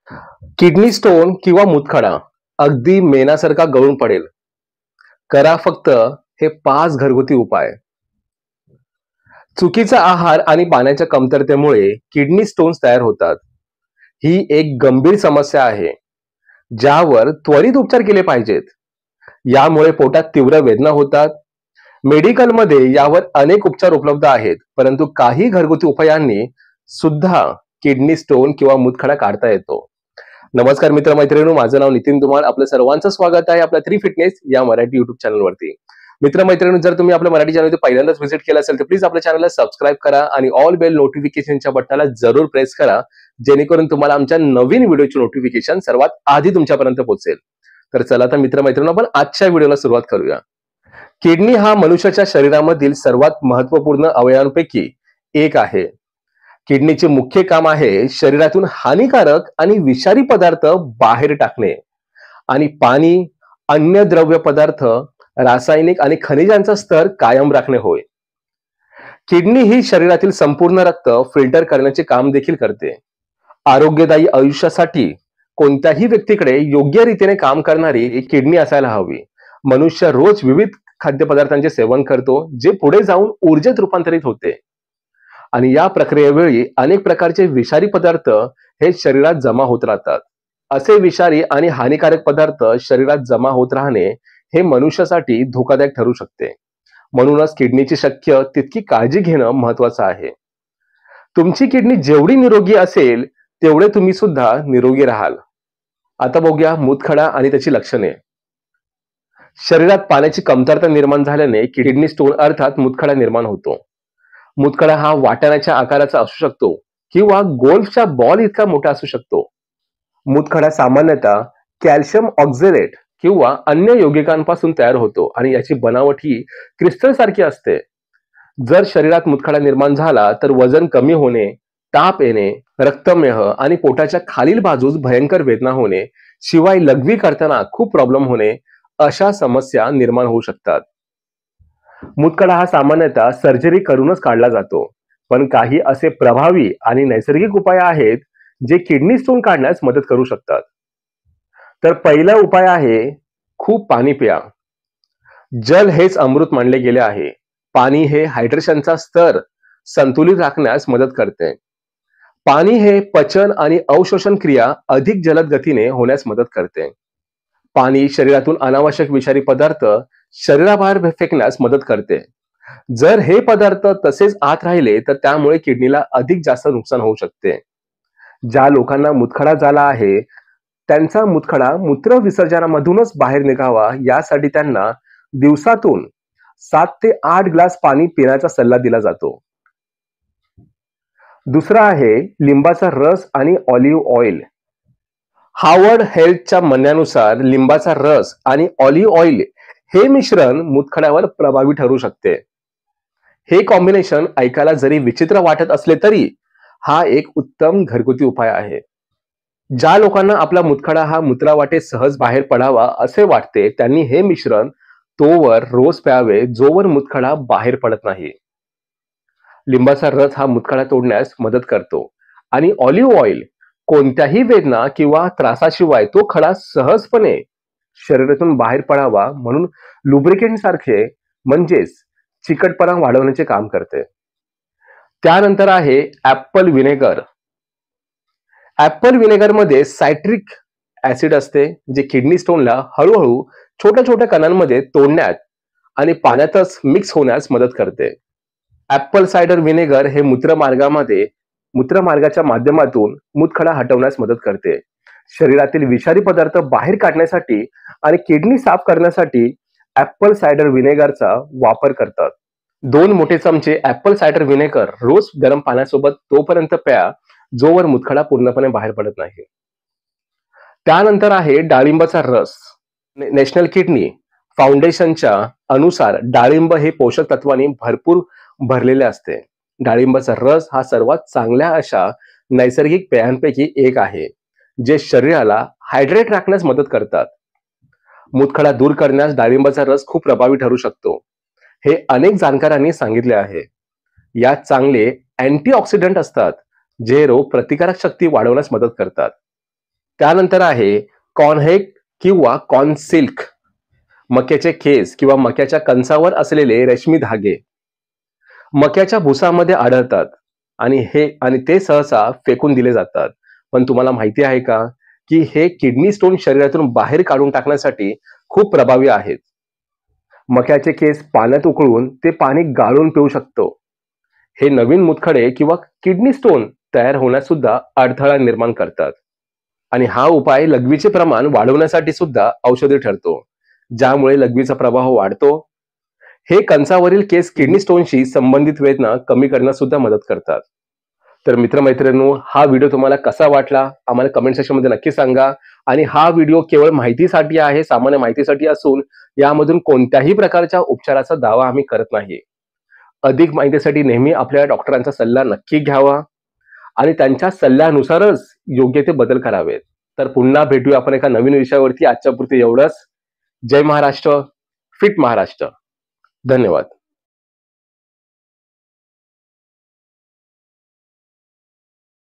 Kidney stone किंवा मूतखडा अगदी मेणासारखा गळून पडेल. करा फक्त हे 5 घरगुती उपाय. चुकीचा आहार आणि पाण्याच्या कमतरतेमुळे किडनी स्टोन्स तयार होतात. ही एक गंभीर समस्या आहे, ज्यावर त्वरित उपचार केले पाहिजेत. यामुळे पोटात तीव्र वेदना होतात. मेडिकलमध्ये यावर अनेक उपचार उपलब्ध आहेत, परंतु काही घरगुती उपायांनी सुद्धा किडनी स्टोन किंवा मूतखडा काढता येतो. नमस्कार मित्रमैत्रिणींनो, माझं नाव नितीन धुमाळ. आपलं सर्वांचं स्वागत आहे आपल्या थ्री फिटनेस या मराठी युट्यूब चॅनलवरती. मित्रमैत्रिणींनो, जर तुम्ही आपल्या मराठी चॅनल पहिल्यांदाच व्हिजिट केलं असेल तर प्लीज आपल्या चॅनलला सबस्क्राईब करा आणि ऑल बेल नोटिफिकेशनच्या बटनाला जरूर प्रेस करा, जेणेकरून तुम्हाला आमच्या नवीन व्हिडिओची नोटिफिकेशन सर्वात आधी तुमच्यापर्यंत पोहोचेल. तर चला तर मित्रमैत्रिणींनो, आपण आजच्या व्हिडिओला सुरुवात करूया. किडनी हा मनुष्याच्या शरीरामधील सर्वात महत्वपूर्ण अवयवांपैकी एक आहे. किडनीचे मुख्य काम आहे शरीरातून हानिकारक आणि विषारी पदार्थ बाहेर टाकणे आणि पाणी, अन्य द्रव्य पदार्थ, रासायनिक आणि खनिजांचा स्तर कायम राखणे होय. किडनी ही शरीरातील संपूर्ण रक्त फिल्टर करण्याचे काम देखील करते. आरोग्यदायी आयुष्यासाठी कोणत्याही व्यक्तीकडे योग्य रीतीने काम करणारी किडनी असायला हवी. मनुष्य रोज विविध खाद्यपदार्थांचे सेवन करतो, जे पुढे जाऊन ऊर्जेत रूपांतरित होते आणि या प्रक्रियेवेळी अनेक प्रकारचे विषारी पदार्थ हे शरीरात जमा होत राहतात. असे विषारी आणि हानिकारक पदार्थ शरीरात जमा होत राहणे हे मनुष्यासाठी धोकादायक ठरू शकते. म्हणूनच किडनीची शक्य तितकी काळजी घेणं महत्वाचं आहे. तुमची किडनी जेवढी निरोगी असेल तेवढे तुम्ही सुद्धा निरोगी राहाल. आता बघूया मूतखडा आणि त्याची लक्षणे. शरीरात पाण्याची कमतरता निर्माण झाल्याने किडनी स्टोन अर्थात मूतखडा निर्माण होतो. मूतखडा हा वाटाण्याच्या आकाराचा असू शकतो किंवा गोल्फच्या बॉल इतका मोठा असू शकतो. मूतखडा सामान्यतः कॅल्शियम ऑक्झलेट किंवा अन्य यौगिकांपासून तयार होतो आणि याची बनावट ही क्रिस्टल सारखी असते. जर शरीरात मूतखडा निर्माण झाला तर वजन कमी होणे, ताप येणे, रक्तमेह आणि पोटाच्या खालील बाजूस भयंकर वेदना होणे, शिवाय लघवी करताना खूप प्रॉब्लेम होणे, अशा समस्या निर्माण होऊ शकतात. मूतखडा हा सामान्यतः सर्जरी करूनच काढला जातो, पण काही असे प्रभावी आणि नैसर्गिक उपाय आहेत जे किडनी स्टोन काढण्यास मदत करू शकतात. तर पहिला उपाय आहे खूप पाणी प्या. जल हेच अमृत मानले गेले आहे. पाणी हे हायड्रेशनचा स्तर संतुलित राखण्यास मदत करते. पाणी हे पचन आणि अवशोषण क्रिया अधिक जलद गतीने होण्यास मदत करते. पाणी शरीरातून अनावश्यक विषारी पदार्थ शरीराबाहेर फेकण्यास मदत करते. जर हे पदार्थ तसेच आत राहिले तर त्यामुळे किडनीला अधिक जास्त नुकसान होऊ शकते. ज्या लोकांना मूतखडा झाला आहे त्यांचा मूतखडा मूत्र विसर्जनामधूनच बाहेर निघावा यासाठी त्यांना दिवसातून 7 ते 8 ग्लास पाणी पिण्याचा सल्ला दिला जातो. दुसरा आहे लिंबाचा रस आणि ऑलिव्ह ऑइल. हार्वर्ड हेल्थच्या म्हणण्यानुसार लिंबाचा रस आणि ऑलिव्ह ऑइल हे मिश्रण मूतखड्यावर प्रभावी ठरू शकते. हे कॉम्बिनेशन ऐकायला जरी विचित्र वाटत असले तरी हा एक उत्तम घरगुती उपाय आहे. ज्या लोकांना आपला मूतखडा हा मूत्रावाटे सहज बाहेर पडावा असे वाटते त्यांनी हे मिश्रण तोवर रोज प्यावे जोवर मूतखडा बाहेर पडत नाही. लिंबाचा रस हा मूतखडा तोडण्यास मदत करतो आणि ऑलिव्ह ऑइल कोणत्याही वेदना किंवा त्रासाशिवाय तो खडा सहजपणे शरीरातून बाहेर पडावा म्हणून लुब्रिकेंट सारखे म्हणजेच चिकटपणा वाढवण्याचे काम करते. त्यानंतर आहे ऍपल व्हिनेगर. ऍपल व्हिनेगर मध्ये सायट्रिक ऍसिड असते, जे किडनी स्टोनला हळूहळू छोट्या छोट्या कणांमध्ये तोडण्यात आणि पाण्यातच मिक्स होण्यास मदत करते. ऍपल सायडर व्हिनेगर हे मूत्रमार्गाच्या माध्यमातून मूतखडा हटवण्यास मदत करते. शरीरातील विषारी पदार्थ बाहेर काढण्यासाठी आणि किडनी साफ करण्यासाठी ऍपल सायडर व्हिनेगरचा वापर करतात. 2 मोठे चमचे ऍपल सायडर व्हिनेगर रोज गरम पाण्यासोबत तोपर्यंत प्या जोवर मूतखडा पूर्णपणे बाहेर पडत नाही. त्यानंतर आहे डाळिंबाचा रस. नॅशनल किडनी फाउंडेशनच्या अनुसार डाळिंब हे पोषक तत्वांनी भरपूर भरलेले असते. डाळिंबाचा रस हा सर्वात चांगल्या अशा नैसर्गिक पेयांपैकी एक आहे, जे शरीराला हायड्रेट राखण्यास मदत करतात. मूतखडा दूर करण्यास डाळिंबाचा रस खूप प्रभावी ठरू शकतो, हे अनेक जाणकारांनी सांगितले आहे. यात चांगले अँटीऑक्सिडंट असतात, जे रोग प्रतिकारक शक्ती वाढवण्यास मदत करतात. त्यानंतर आहे कॉर्नहेक किंवा कॉर्नसिल्क, मक्याचे केस किंवा मक्याच्या कंसावर असलेले रेशमी धागे मक्याच्या भुसामध्ये आढळतात आणि ते सहसा फेकून दिले जातात. पण तुम्हाला माहिती आहे का की हे किडनी स्टोन शरीरातून बाहेर काढून टाकण्यासाठी खूप प्रभावी आहेत. मक्याचे केस पाण्यात उकळून ते पाणी गाळून पिऊ शकतो. हे नवीन मुतखडे किंवा किडनी स्टोन तयार होण्यास सुद्धा अडथळा निर्माण करतात. आणि हा उपाय लघवीचे प्रमाण वाढवण्यासाठी सुद्धा औषधी ठरतो, ज्यामुळे लघवीचा प्रवाह वाढतो. हे कंसावरील केस किडनी स्टोनशी संबंधित वेदना कमी करण्यास सुद्धा मदत करतात. तर मित्रमैत्रिणींनो, हा व्हिडिओ तुम्हाला कसा वाटला आम्हाला कमेंट सेक्शन मध्ये नक्की सांगा. आणि हा व्हिडिओ केवळ माहितीसाठी आहे, सामान्य माहितीसाठी असून यामधून कोणत्याही प्रकारच्या उपचाराचा दावा आम्ही करत नाही. अधिक माहितीसाठी नेहमी आपल्या डॉक्टरांचा सल्ला नक्की घ्यावा आणि त्यांच्या सल्ल्यानुसारच योग्य ते बदल करावेत. तर पुन्हा भेटूया आपण एका नवीन विषयावरती. आजच्या पुरते एवढंच. जय महाराष्ट्र, फिट महाराष्ट्र. धन्यवाद.